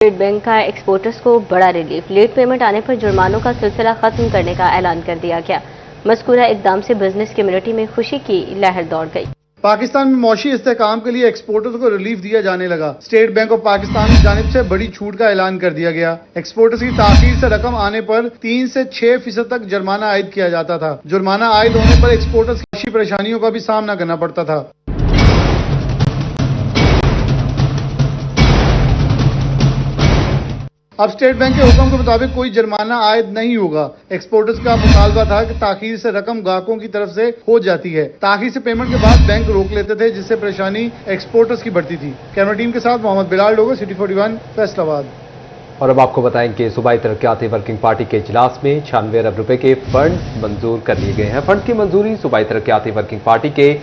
State bank का exporters को बड़ा रिलीफ। लेट पेमेंट आने पर जुर्मानों का सिलसिला खत्म करने का ऐलान कर दिया गया। मज़कूरा इक़दाम से बिजनेस कम्युनिटी में खुशी की लहर दौड़ गई। पाकिस्तान में मौशी इस्तेहकाम के लिए एक्सपोर्टर्स को रिलीफ दिया जाने लगा। स्टेट बैंक ऑफ पाकिस्तान की जानिब से बड़ी छूट का ऐलान कर दिया गया। एक्सपोर्टर्स की ताखीर से रकम आने पर 3 से 6% तक जुर्माना आयद किया जाता था। जुर्माना आयद होने पर एक्सपोर्टर्स की ऐसी परेशानियों का भी सामना करना पड़ता था। अब स्टेट बैंक के हुक्म के मुताबिक कोई जुर्माना आयद नहीं होगा। एक्सपोर्टर्स का मुतालबा था कि ताखीर से रकम ग्राहकों की तरफ से हो जाती है। ताखीर से पेमेंट के बाद बैंक रोक लेते थे, जिससे परेशानी एक्सपोर्टर्स की बढ़ती थी। कैमरा टीम के साथ मोहम्मद बिलाल डोगर, सिटी 41, फैसलाबाद। और अब आपको बताएं कि सूबाई तरक्याती वर्किंग पार्टी के इजलास में 96 अरब रुपए के फंड मंजूर कर लिए गए हैं। फंड की मंजूरी सूबाई तरक्याती वर्किंग पार्टी के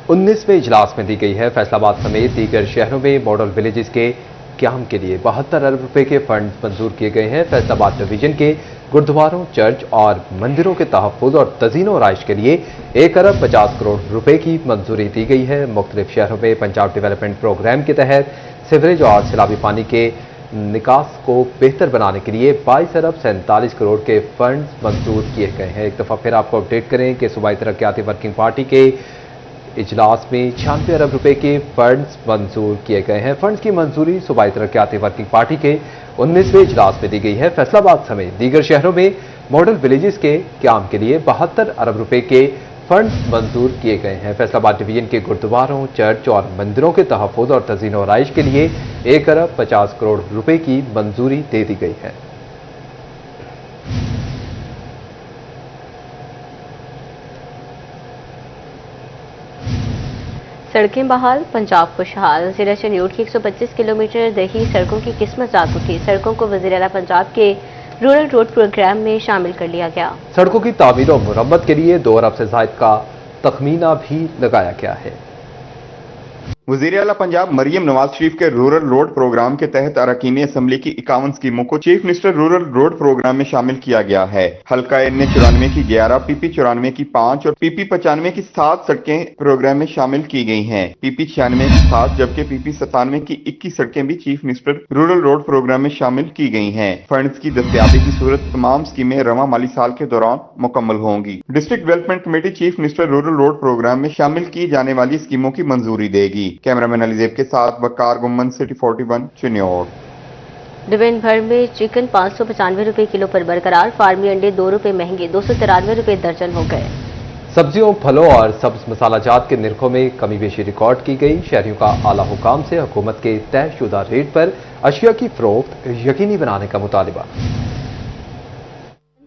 19वें इजलास में दी गई है। फैसलाबाद समेत दीगर शहरों में मॉडल विलेजेस के क्याम के लिए 72 अरब रुपए के फंड मंजूर किए गए हैं। फैसलाबाद डिवीजन के गुरुद्वारों, चर्च और मंदिरों के तहफ़्फ़ुज़ और तज़ीनो आराइश के लिए 1 अरब 50 करोड़ रुपए की मंजूरी दी गई है। मुख्तलिफ शहरों में पंजाब डेवलपमेंट प्रोग्राम के तहत सीवरेज और सैलाबी पानी के निकास को बेहतर बनाने के लिए 22 अरब 47 करोड़ के फंड मंजूर किए गए हैं। एक दफ़ा फिर आपको अपडेट करें कि सूबाई तरक्याती वर्किंग पार्टी के इजलास में 96 अरब रुपए के फंड्स मंजूर किए गए हैं। फंड्स की मंजूरी सूबाई तरक्याती वर्किंग पार्टी के 19वें इजलास में दी गई है। फैसलाबाद समेत दीगर शहरों में मॉडल विलेजेस के क्याम के लिए 72 अरब रुपए के फंड्स मंजूर किए गए हैं। फैसलाबाद डिवीजन के गुरुद्वारों, चर्च और मंदिरों के तहफ़्फ़ुज़ और तज़ीनो आराइश के लिए 1 अरब 50 करोड़ रुपए की मंजूरी दे दी गई है। सड़कें बहाल, पंजाब खुशहाल। जिला चंडियोट की 125 किलोमीटर देही सड़कों की किस्मत जाग उठी। सड़कों को वज़ीर आला पंजाब के रूरल रोड प्रोग्राम में शामिल कर लिया गया। सड़कों की तामीर और मुरम्मत के लिए 2 अरब से ज़ायद का तखमीना भी लगाया गया है। वज़ीर आला पंजाब मरियम नवाज शरीफ के रूरल रोड प्रोग्राम के तहत अरकान असम्बली की 51 स्कीमों को chief minister rural road programme में शामिल किया गया है। हल्का एन 94 की 11, पीपी 94 की 5 और पीपी 95 की 7 सड़कें प्रोग्राम में शामिल की गई हैं। पीपी 96 की 7 जबकि पीपी 97 की 21 सड़कें भी chief minister rural road programme में शामिल की गई हैं। फंड्स की दस्तयाबी की सूरत तमाम स्कीमें रवां माली साल के दौरान मुकम्मल होंगी। District development committee chief minister rural road programme में शामिल की जाने वाली स्कीमों की मंजूरी देगी। कैमरामैन अलीजेब के साथ वकार गुम्मन, सिटी 41, चिन्योट। डिवीजन भर में चिकन 595 रुपए किलो पर बरकरार। फार्मी अंडे 2 रुपए महंगे 293 रुपए दर्जन हो गए। सब्जियों, फलों और सब्ज मसालाजात के निर्खों में कमी बेशी रिकॉर्ड की गई। शहरियों का आला हुकाम से हुकूमत के तयशुदा रेट पर अशिया की फरोख्त यकीनी बनाने का मुतालिबा।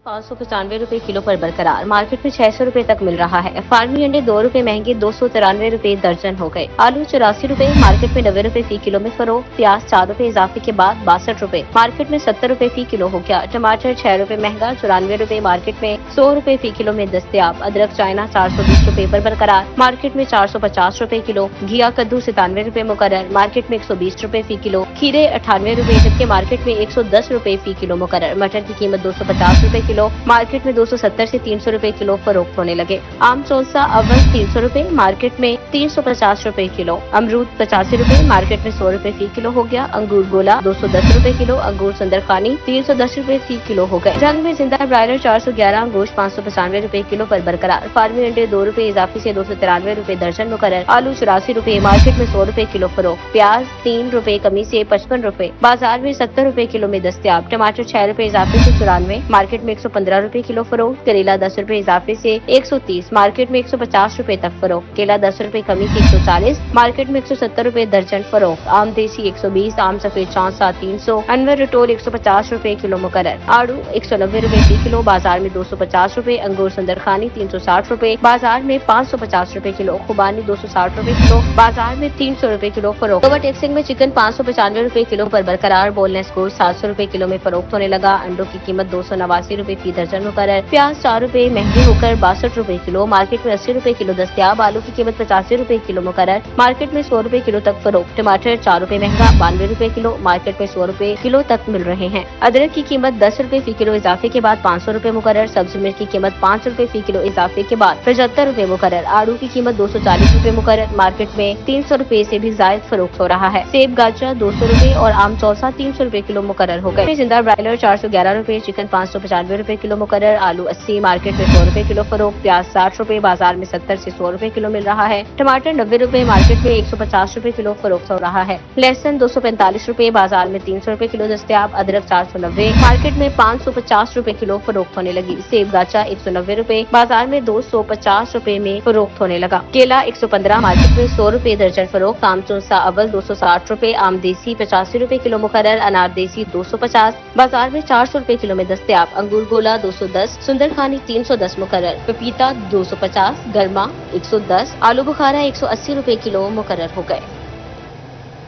595 रुपए किलो पर बरकरार। मार्केट में 600 रुपए तक मिल रहा है। फार्मी अंडे 2 रुपए महंगे 293 रुपए दर्जन हो गए। आलू 84 रुपए, मार्केट में 90 रुपए फी किलो में फरोख्त। प्याज 4 रुपए इजाफे के बाद 62 रुपए, मार्केट में 70 रुपए फी किलो हो गया। टमाटर 6 रुपए महंगा 94 रुपए, मार्केट में 100 रुपए फी किलो में दस्तयाब। अदरक चाइना 420 रुपए पर बरकरार, मार्केट में 450 रुपए किलो। घिया कद्दू 97 रुपए मुकर्रर, मार्केट में 120 रुपए फी किलो। खीरे 98 रुपए जबकि मार्केट में 110 रुपए फी किलो मुकर्रर। मटर की कीमत 250 रुपए किलो, मार्केट में 270 से 300 रुपए किलो फरोख्त होने लगे। आम चौसा अव्वल 300 रुपए, मार्केट में 350 रुपए किलो। अमरूद 85 रुपए, मार्केट में 100 रुपए फी किलो हो गया। अंगूर गोला 210 रुपए किलो, अंगूर संदरखानी 310 रुपए फी किलो हो गए। रंग में जिंदा ब्रायलर 411, गोश्त 595 रुपए किलो पर बरकरार। फार्मी अंडे 2 रुपए इजाफी से 293 रुपए दर्जन मुकर्रर। आलू 84 रुपए, मार्केट में 100 रुपए किलो फरोख्त। प्याज 3 रुपए कमी से 55 रुपए, बाजार में 70 रुपए किलो में दस्तयाब। टमाटर 6 रुपए इजाफे से 94, मार्केट में 115 रुपए किलो फरोख्त। करेला 10 रुपए इजाफे से 130, मार्केट में 150 रुपए तक फरोख्त। केला 10 रुपए कमी से 140, मार्केट में 170 रुपए दर्जन फरोख्त। आम देसी 120, आम सफेद चौसा 300, अनवर रटोल 150 रुपए किलो मुकर्रर। आड़ू 190 रुपए फी किलो, बाजार में 250 रुपए। अंगूर संदरखानी 360 रुपए, बाजार में 550 रुपए किलो। खुबानी 260 रुपए किलो, बाजार में 300 रुपए किलो फरोख्त। ओवर टेक्सिंग में चिकन 595 रुपए किलो पर बरकरार। बोनलेस गोश्त 700 रुपए किलो में फरोख्त होने लगा। अंडों की कीमत 289 रुपए रुपए फी दर्जन मुकर्रर। प्याज 4 रुपए महंगे होकर 62 रुपए किलो, मार्केट में 80 रुपए किलो दस्तयाब। आलू की कीमत 85 रुपए किलो मुकर्रर, मार्केट में 100 रुपए किलो तक फरोख्त। टमाटर 4 रुपए महंगा 92 रुपए किलो, मार्केट में 100 रुपए किलो तक मिल रहे हैं। अदरक की कीमत 10 रुपए फी किलो इजाफे के बाद 500 रुपए मुकर्रर। सब्जी मिर्च की कीमत 5 रुपए फी किलो इजाफे के बाद 75 रुपए मुकर्रर। आड़ू की कीमत 240 रुपए मुकर्रर, मार्केट में 300 रुपए से भी जायद फरोख्त हो रहा है। सेब गाजरा 200 रुपए और आम चौसा 300 रुपए किलो मुकर्रर हो गए। जिंदा ब्रायलर 411 रुपए, चिकन 595 रुपए किलो मुकर्रर। आलू 80, मार्केट में 100 रुपए किलो फरोख्त। प्याज 60 रुपए, बाजार में 70 से 100 रुपए किलो मिल रहा है। टमाटर 90 रुपए, मार्केट में 150 रुपए किलो फरोख्त हो रहा है। लहसुन 245 रुपए, बाजार में 300 रुपए किलो दस्तयाब। अदरक 490, मार्केट में 550 रुपए किलो फरोख्त होने लगी। सेब गाचा 190 रुपए, बाजार में 250 रुपए में फरोख्त होने लगा। केला 115, मार्केट में 100 रुपए दर्जन फरोख्त। आम चौसा अव्वल 260 रुपए, आम देसी 85 रुपए किलो मुकर्रर। अनार देसी 250, बाजार में 400 रुपए किलो में दस्तयाब। अंगूर गोला 210, सुंदरखानी 310 मुकर्रर। पपीता 250, गर्मा 110, आलू बुखारा 180 रुपए किलो मुकर्रर हो गए।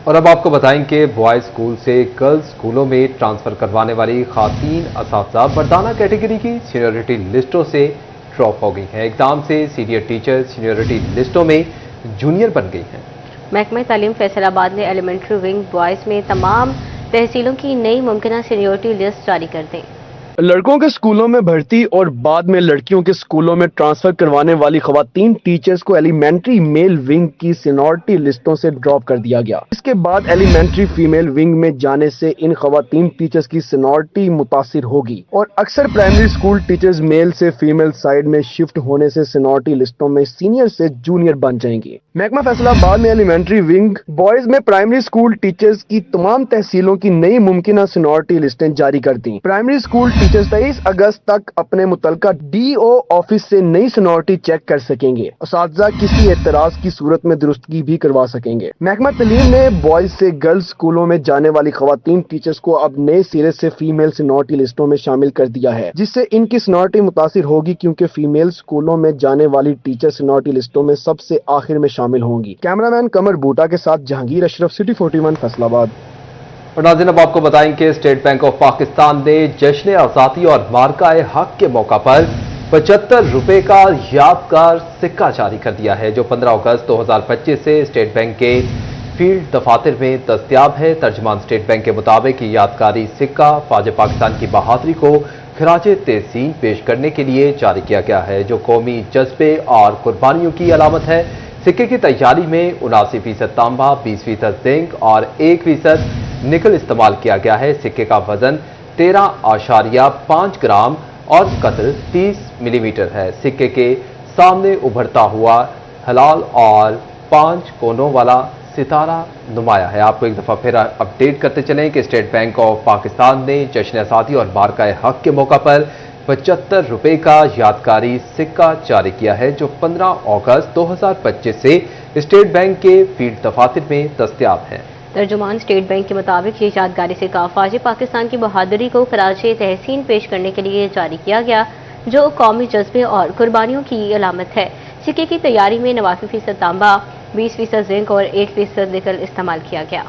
और अब आपको बताएं कि बॉयज स्कूल से गर्ल्स स्कूलों में ट्रांसफर करवाने वाली खातीन असातिज़ा मर्दाना कैटेगरी की सीनियरिटी लिस्टों से ड्रॉप हो गई हैं। एग्जाम से सीनियर टीचर सीनियरिटी लिस्टों में जूनियर बन गई हैं। महकमा तालीम फैसलाबाद ने एलिमेंट्री विंग बॉयज में तमाम तहसीलों की नई मुमकिन सीनियरिटी लिस्ट जारी कर दी। लड़कों के स्कूलों में भर्ती और बाद में लड़कियों के स्कूलों में ट्रांसफर करवाने वाली खवातीन टीचर्स को एलिमेंट्री मेल विंग की सीनियरिटी लिस्टों से ड्रॉप कर दिया गया। इसके बाद एलिमेंट्री फीमेल विंग में जाने से इन खवातीन टीचर्स की सीनियरिटी मुतासिर होगी और अक्सर प्राइमरी स्कूल टीचर्स मेल से फीमेल साइड में शिफ्ट होने से सीनियरिटी लिस्टों में सीनियर से जूनियर बन जाएंगे। महकमा फैसलाबाद ने एलिमेंट्री विंग बॉयज में प्राइमरी स्कूल टीचर्स की तमाम तहसीलों की नई मुमकिन सीनियरिटी लिस्टें जारी कर दी। प्राइमरी स्कूल टीचर्स 23 अगस्त तक अपने मुतलका डीओ ऑफिस से नई सीनियरिटी चेक कर सकेंगे। असातिज़ा किसी एतराज की सूरत में दुरुस्तगी भी करवा सकेंगे। महकमा तालीम ने बॉयज से गर्ल्स स्कूलों में जाने वाली खवातीन टीचर्स को अब नए सिरे से फीमेल सीनियरिटी लिस्टों में शामिल कर दिया है, जिससे इनकी सीनियरिटी मुतासिर होगी क्योंकि फीमेल स्कूलों में जाने वाली टीचर सीनियरिटी लिस्टों में सबसे आखिर में शामिल होंगी। कैमरामैन कमर बूटा के साथ जहांगीर अशरफ, सिटी 41 फैसलाबाद। और नाज़रीन, अब आपको बताएं कि स्टेट बैंक ऑफ पाकिस्तान ने जश्न आज़ादी और मार्काए हक के मौका पर 75 रुपए का यादगार सिक्का जारी कर दिया है, जो 15 अगस्त 2025 से स्टेट बैंक के फील्ड दफातर में दस्तयाब है। तर्जमान स्टेट बैंक के मुताबिक ये यादगारी सिक्का फौज पाकिस्तान की बहादुरी को खिराज तहसीन पेश करने के लिए जारी किया गया है, जो कौमी जज्बे और कुर्बानियों की अलामत है। सिक्के की तैयारी में 79% तांबा, 20% जिंक और 1% निकल इस्तेमाल किया गया है। सिक्के का वजन 13.5 ग्राम और कद्र 30 मिलीमीटर है। सिक्के के सामने उभरता हुआ हलाल और 5 कोनों वाला सितारा नुमाया है। आपको एक दफा फिर अपडेट करते चलें कि स्टेट बैंक ऑफ पाकिस्तान ने जश्न आज़ादी और मार्काए हक के मौका पर 75 रुपए का यादगारी सिक्का जारी किया है, जो 15 अगस्त 2025 से स्टेट बैंक के फील्ड दफातर में दस्तयाब है। तर्जुमान स्टेट बैंक के मुताबिक ये यादगारी सिक्का फौज पाकिस्तान की बहादुरी को खराज तहसीन पेश करने के लिए जारी किया गया, जो कौमी जज्बे और कुर्बानियों की अलामत है। सिक्के की तैयारी में 89% तांबा, 20% जिंक और 1% निकल इस्तेमाल किया गया।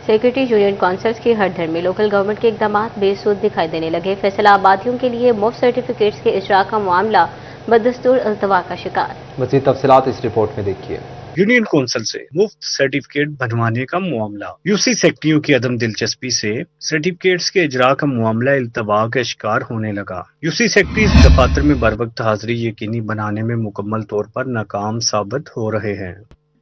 सेक्रेटरी यूनियन काउंसिल्स की हरदर में लोकल गवर्नमेंट के इकदाम बेसुध दिखाई देने लगे। फैसलाबादियों के लिए मुफ्त सर्टिफिकेट्स के इजरा का मामला बदस्तूर अल्तवा का शिकार। मज़ीद तफसीलात इस रिपोर्ट में देखिए। यूनियन काउंसिल से मुफ्त सर्टिफिकेट बनवाने का मामला। यूसी सेक्रेटरियों की अदम दिलचस्पी से सर्टिफिकेट्स के इजरा का मामला इल्तवा का शिकार होने लगा। यूसी सेक्रेटरी दफातर में बर वक्त हाजिरी यकीनी बनाने में मुकम्मल तौर पर नाकाम साबित हो रहे हैं।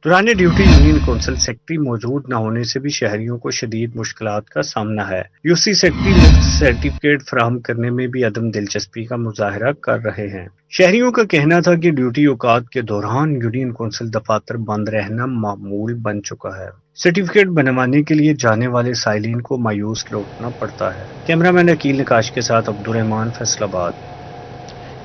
दौरान ड्यूटी यूनियन काउंसिल सेक्रेटरी मौजूद न होने से भी शहरियों को शदीद मुश्किलात का सामना है। यूसी सेक्रेटरी मुफ्त सर्टिफिकेट फराहम करने में भी अदम दिलचस्पी का मुजाहरा कर रहे हैं। शहरियों का कहना था कि ड्यूटी औकात के दौरान यूनियन काउंसिल दफातर बंद रहना मामूल बन चुका है। सर्टिफिकेट बनवाने के लिए जाने वाले साइलिन को मायूस लौटना पड़ता है। कैमरामैन अकील नकाश के साथ Abdurrahman, Faisalabad.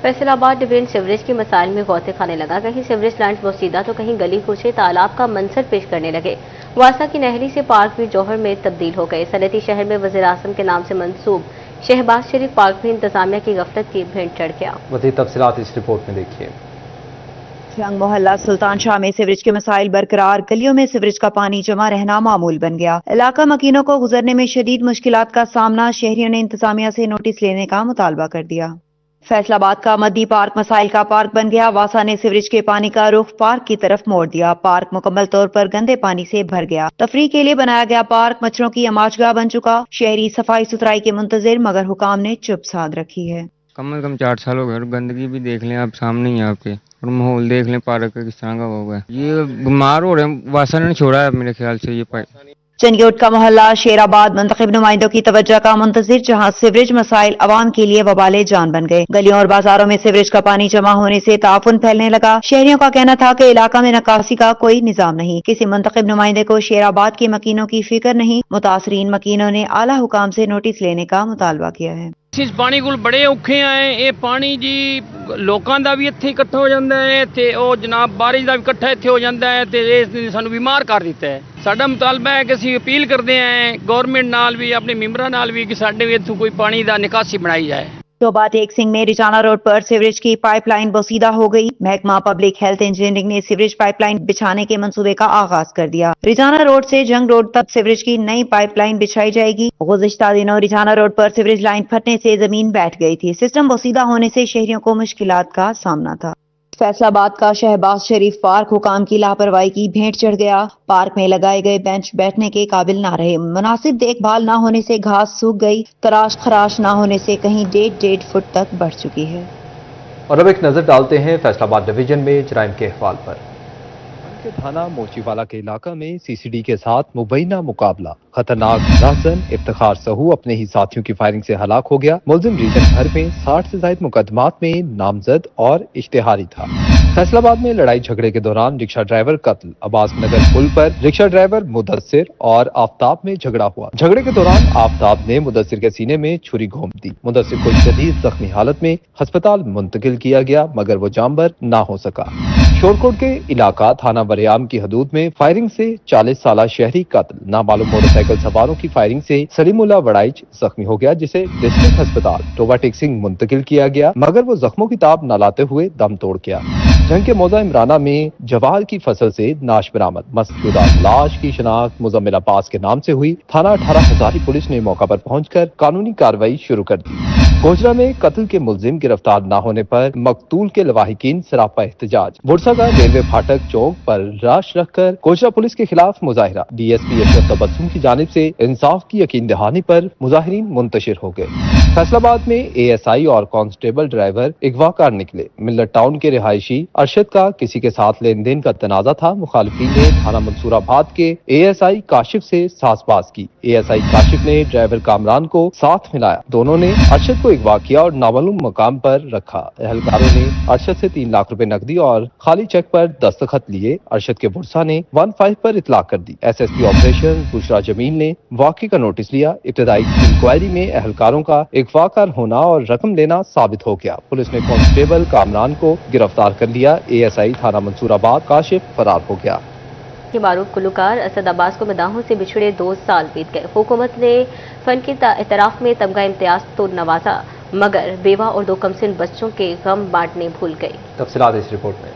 Faisalabad division sewerage के मसाइल में गौते खाने लगा। कहीं सीवरेज लाइन बोसीदा तो कहीं गली कूचे तालाब का मंजर पेश करने लगे। वासा की नहरी से पार्क भी जौहर में तब्दील हो गए। सनती शहर में वज़ीर आज़म के नाम से मंसूब शहबाज शरीफ पार्क भी इंतजामिया की गफलत की भेंट चढ़ गया। मज़ीद तफसीलात इस रिपोर्ट में देखिए। जंग मोहल्ला सुल्तान शाह में सीवरेज के मसाइल बरकरार, गलियों में सीवरेज का पानी जमा रहना मामूल बन गया। इलाका मकीनों को गुजरने में शदीद मुश्किलात का सामना, शहरियों ने इंतजामिया से नोटिस लेने का मुतालबा कर दिया। फैसलाबाद का मद्दी पार्क मसाइल का पार्क बन गया। वासा ने सीवरेज के पानी का रुख पार्क की तरफ मोड़ दिया। पार्क मुकम्मल तौर पर गंदे पानी से भर गया। तफरीह के लिए बनाया गया पार्क मच्छरों की अमाचगाह बन चुका। शहरी सफाई सुथराई के मुंतजिर, मगर हुकाम ने चुप साध रखी है। कम से कम 4 साल हो गए और गंदगी भी देख लें आप सामने ही आपके, और माहौल देख लें पार्क का किस तरह का होगा। ये बीमार हो रहे हैं, वासा ने छोड़ा है मेरे ख्याल से ये पाइप। चंगेट का मोहल्ला शेराबाद मुंतखब नुमाइंदों की तवज्जो का मुंतजिर, जहां सीवरेज मसाइल अवाम के लिए वबाले जान बन गए। गलियों और बाजारों में सीवरेज का पानी जमा होने से ताफुन फैलने लगा। शहरियों का कहना था कि इलाका में निकासी का कोई निजाम नहीं। किसी मुंतखब नुमाइंदे को शेराबाद के मकीनों की फिक्र नहीं। मुतासरीन मकीनों ने आला हुकाम से नोटिस लेने का मुतालबा किया है। ਇਸ ਪਾਣੀ ਕੋਲ ਬੜੇ ਔਖੇ ਆਏ। ਇਹ ਪਾਣੀ ਜੀ ਲੋਕਾਂ ਦਾ ਵੀ ਇੱਥੇ ਇਕੱਠਾ ਹੋ ਜਾਂਦਾ ਹੈ ਤੇ ਉਹ ਜਨਾਬ ਬਾਰਿਸ਼ ਦਾ ਵੀ ਇਕੱਠਾ ਇੱਥੇ ਹੋ ਜਾਂਦਾ ਹੈ ਤੇ ਇਸ ਨੇ ਸਾਨੂੰ ਬਿਮਾਰ ਕਰ ਦਿੱਤਾ ਹੈ। ਸਾਡਾ ਮੁਤਾਲਬਾ ਹੈ ਕਿ ਅਸੀਂ ਅਪੀਲ ਕਰਦੇ ਹਾਂ ਗਵਰਨਮੈਂਟ ਨਾਲ ਵੀ, ਆਪਣੇ ਮੈਂਬਰਾਂ ਨਾਲ ਵੀ ਕਿ ਸਾਡੇ ਵੀ ਇੱਥੋਂ ਕੋਈ ਪਾਣੀ ਦਾ ਨਿਕਾਸੀ ਬਣਾਈ ਜਾਏ। शोभा टेक सिंह में रिजाना रोड पर सीवरेज की पाइपलाइन बोसीदा हो गई। महकमा पब्लिक हेल्थ इंजीनियरिंग ने सीवरेज पाइपलाइन बिछाने के मंसूबे का आगाज कर दिया। रिजाना रोड से जंग रोड तक सीवरेज की नई पाइपलाइन बिछाई जाएगी। गुज़िश्ता दिनों रिजाना रोड पर सीवरेज लाइन फटने से जमीन बैठ गई थी। सिस्टम बोसीदा होने से शहरियों को मुश्किलात का सामना था। फैसलाबाद का शहबाज शरीफ पार्क हुकाम की लापरवाही की भेंट चढ़ गया। पार्क में लगाए गए बेंच बैठने के काबिल ना रहे। मुनासिब देखभाल ना होने से घास सूख गई। तराश खराश ना होने से कहीं 1.5 फुट तक बढ़ चुकी है। और अब एक नजर डालते हैं फैसलाबाद डिवीजन में जराइम के अहवाल पर। के थाना मोचीवाला के इलाका में सीसीडी के साथ मुबैना मुकाबला, खतरनाक रासन इफ्तिखार सहू अपने ही साथियों की फायरिंग से हलाक हो गया। मुलजिम रीजन भर में 60 से ज्यादा मुकदमात में नामजद और इश्तिहारी था। फैसलाबाद में लड़ाई झगड़े के दौरान रिक्शा ड्राइवर कत्ल, अब्बास नगर पुल पर रिक्शा ड्राइवर मुदस्सिर और आफताब में झगड़ा हुआ। झगड़े के दौरान आफताब ने मुदस्सिर के सीने में छुरी घोंप दी। मुदस्सिर को शदीद जख्मी हालत में अस्पताल मुंतकिल किया गया, मगर वो जांबर ना हो सका। शोरकोट के इलाका थाना बरियाम की हदूद में फायरिंग से 40 साला शहरी कत्ल, नामालूम मोटरसाइकिल सवारों की फायरिंग से सलीमुल्लाह वड़ाइच जख्मी हो गया, जिसे डिस्ट्रिक्ट अस्पताल टोबा टेक सिंह मुंतकिल किया गया, मगर वो जख्मों की ताब न लाते हुए दम तोड़ गया। जंग के मौजा इमराना में जवार की फसल से नाश बरामद, मस्तशुदा लाश की शनाख्त मुजम्मिल अब्बास के नाम से हुई। थाना 18 हजारी पुलिस ने मौका पर पहुंचकर कानूनी कार्रवाई शुरू कर दी। गोजरा में कत्ल के मुलजिम गिरफ्तार न होने पर मकतूल के लवाहिकीन सरापा एहतजाज। बुरसा का रेलवे फाटक चौक पर राश रखकर गोजरा पुलिस के खिलाफ मुजाहिरा। डीएसपी अशरफ तबस्सुम की जानिब से इंसाफ की यकीन दहानी पर मुजाहिरीन मुंतशिर हो गए। फैसलाबाद में एएसआई और कांस्टेबल ड्राइवर अगवाकार निकले। मिल्लत टाउन के रिहायशी अरशद का किसी के साथ लेन देन का तनाजा था। मुखालिफिन ने थाना मंसूराबाद के एएसआई काशिफ से सासबाज की। एएसआई काशिफ ने ड्राइवर कामरान को साथ मिलाया। दोनों ने अरशद को अगवा किया और नामालूम मकाम पर रखा। एहलकारों ने अरशद से 3 लाख रुपए नकदी और खाली चेक पर दस्तखत लिए। अरशद के बुरसा ने 15 पर इतलाक कर दी। एसएसपी ऑपरेशन बुशरा जमील ने वाकई का नोटिस लिया। इब्तदाई इंक्वायरी में एहलकारों का अगवाकार होना और रकम लेना साबित हो गया। पुलिस ने कांस्टेबल कामरान को गिरफ्तार कर लिया। एएसआई थाना मंसूराबाद काशिफ फरार हो गया। के मारूफ गुलकार असद अब्बास को मदाहों से बिछड़े 2 साल बीत गए। हुकूमत ने फन के एतराफ में तमगा इम्तियाज तो नवाजा, मगर बेवा और 2 कमसिन बच्चों के गम बांटने भूल गई। तफसीलात इस रिपोर्ट में।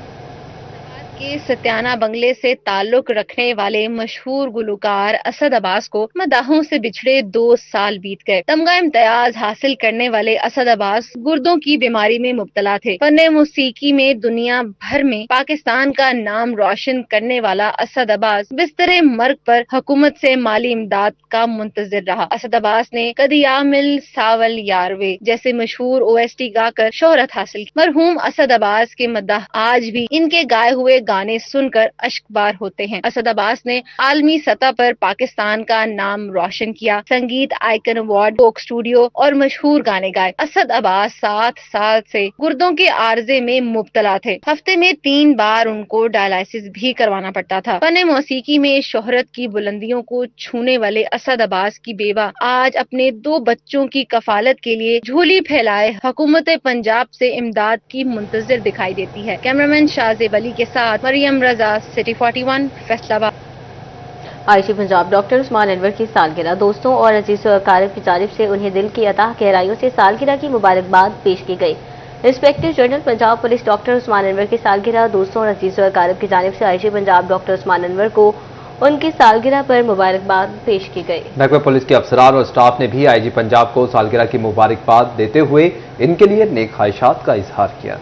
के सत्याना बंगले से ताल्लुक रखने वाले मशहूर गुलकार असद अब्बास को मदाहों से बिछड़े 2 साल बीत गए। तमगा इम्तियाज हासिल करने वाले असद अब्बास गुर्दों की बीमारी में मुब्तला थे। फन मौसीकी में दुनिया भर में पाकिस्तान का नाम रोशन करने वाला असद अब्बास बिस्तरे मर्ग पर हुकूमत से माली इमदाद का मुंतजिर रहा। असद अब्बास ने कदियामिल सावल यारवे जैसे मशहूर ओएसटी गाकर शोहरत हासिल की। मरहूम असद अब्बास के मदाह आज भी इनके गाए हुए गाने सुनकर अश्कबार होते हैं। असद अब्बास ने आलमी सतह पर पाकिस्तान का नाम रोशन किया। संगीत आइकन अवार्ड, कोक स्टूडियो और मशहूर गाने गाए। असद अब्बास 7 साल से गुर्दों के आर्जे में मुब्तला थे। हफ्ते में 3 बार उनको डायलिसिस भी करवाना पड़ता था। फन मौसीकी में शोहरत की बुलंदियों को छूने वाले असद अब्बास की बेवा आज अपने 2 बच्चों की कफालत के लिए झोली फैलाए हुकूमत पंजाब से इमदाद की मुंतजिर दिखाई देती है। कैमरामैन शाहजेब अली के साथ Maryam Raza, city 41, Faisalabad. IG Punjab doctor Usman Anwar की सालगिरह, दोस्तों और अजीज व अकारिब की जानिब से उन्हें दिल की अताह गहराइयों से सालगिरह की मुबारकबाद पेश की गई। Inspector general Punjab police doctor Usman Anwar की सालगिरह दोस्तों और अजीजों और अकारब की जानिब से आईजी पंजाब डॉक्टर उस्मान अनवर को उनकी सालगिरह पर मुबारकबाद पेश की गई। महकमा पुलिस के अफसरान और स्टाफ ने भी आईजी पंजाब को सालगिरह की मुबारकबाद देते हुए इनके लिए नेक ख्वाहिशात का इजहार किया।